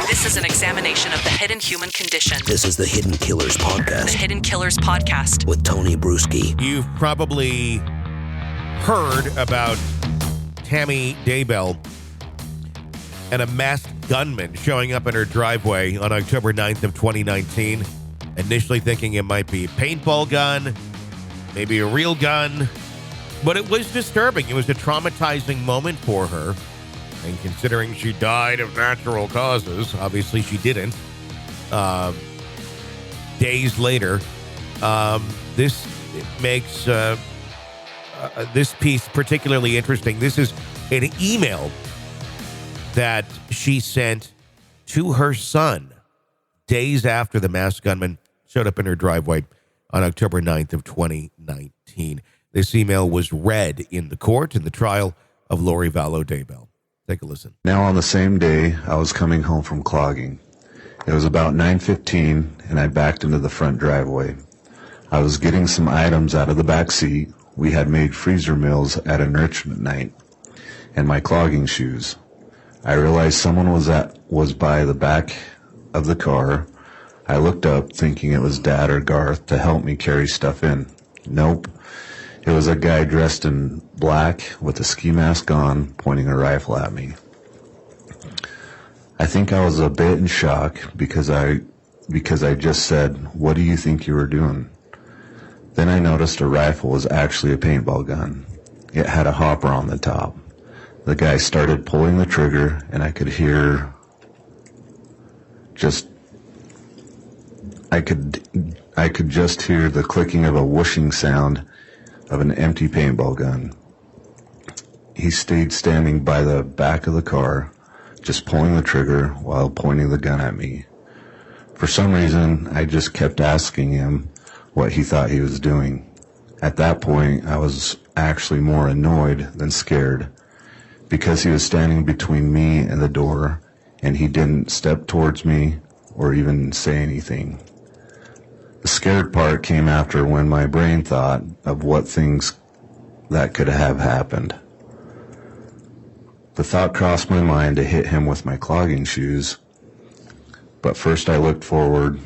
This is an examination of the hidden human condition. This is the Hidden Killers Podcast. The Hidden Killers Podcast. With Tony Bruschi. You've probably heard about Tammy Daybell and a masked gunman showing up in her driveway on October 9th of 2019. Initially thinking it might be a paintball gun, maybe a real gun. But it was disturbing. It was a traumatizing moment for her. And considering she died of natural causes, obviously she didn't. Days later, this makes this piece particularly interesting. This is an email that she sent to her son days after the masked gunman showed up in her driveway on October 9th of 2019. This email was read in the court in the trial of Lori Vallow Daybell. Take a listen. Now on the same day, I was coming home from clogging. It was about 9:15, and I backed into the front driveway. I was getting some items out of the back seat. We had made freezer meals at enrichment night, and my clogging shoes. I realized someone was by the back of the car. I looked up, thinking it was Dad or Garth to help me carry stuff in. Nope. It was a guy dressed in black with a ski mask on, pointing a rifle at me. I think I was a bit in shock because I just said, "What do you think you were doing?" Then I noticed a rifle was actually a paintball gun. It had a hopper on the top. The guy started pulling the trigger, and I could just hear the clicking of a whooshing sound of an empty paintball gun. He stayed standing by the back of the car, just pulling the trigger while pointing the gun at me. For some reason, I just kept asking him what he thought he was doing. At that point, I was actually more annoyed than scared, because he was standing between me and the door, and he didn't step towards me or even say anything. The scared part came after, when my brain thought of what things that could have happened. The thought crossed my mind to hit him with my clogging shoes, but first I looked towards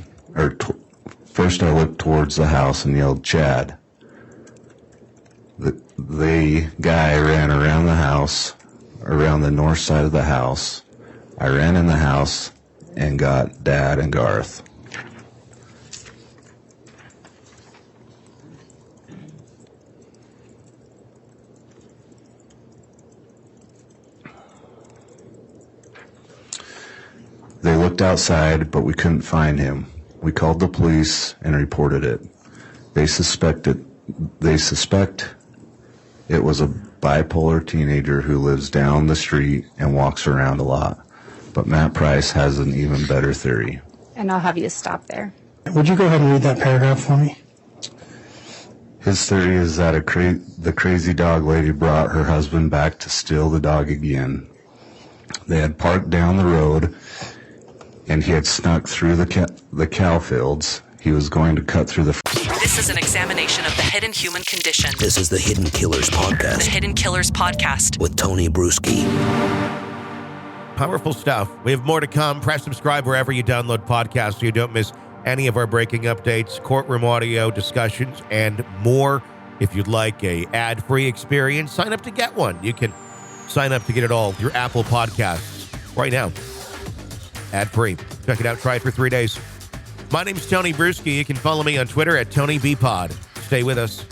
the house and yelled, "Chad." The guy ran around the house, around the north side of the house. I ran in the house and got Dad and Garth. They looked outside, but we couldn't find him. We called the police and reported it. They suspect it was a bipolar teenager who lives down the street and walks around a lot. But Matt Price has an even better theory. And I'll have you stop there. Would you go ahead and read that paragraph for me? His theory is that the crazy dog lady brought her husband back to steal the dog again. They had parked down the road, and he had snuck through the cow fields. He was going to cut through the... This is an examination of the hidden human condition. This is the Hidden Killers Podcast. The Hidden Killers Podcast. With Tony Bruschi. Powerful stuff. We have more to come. Press subscribe wherever you download podcasts so you don't miss any of our breaking updates, courtroom audio, discussions, and more. If you'd like a ad-free experience, sign up to get one. You can sign up to get it all through Apple Podcasts right now. Ad-free. Check it out. Try it for 3 days. My name's Tony Bruschi. You can follow me on Twitter at TonyBPod. Stay with us.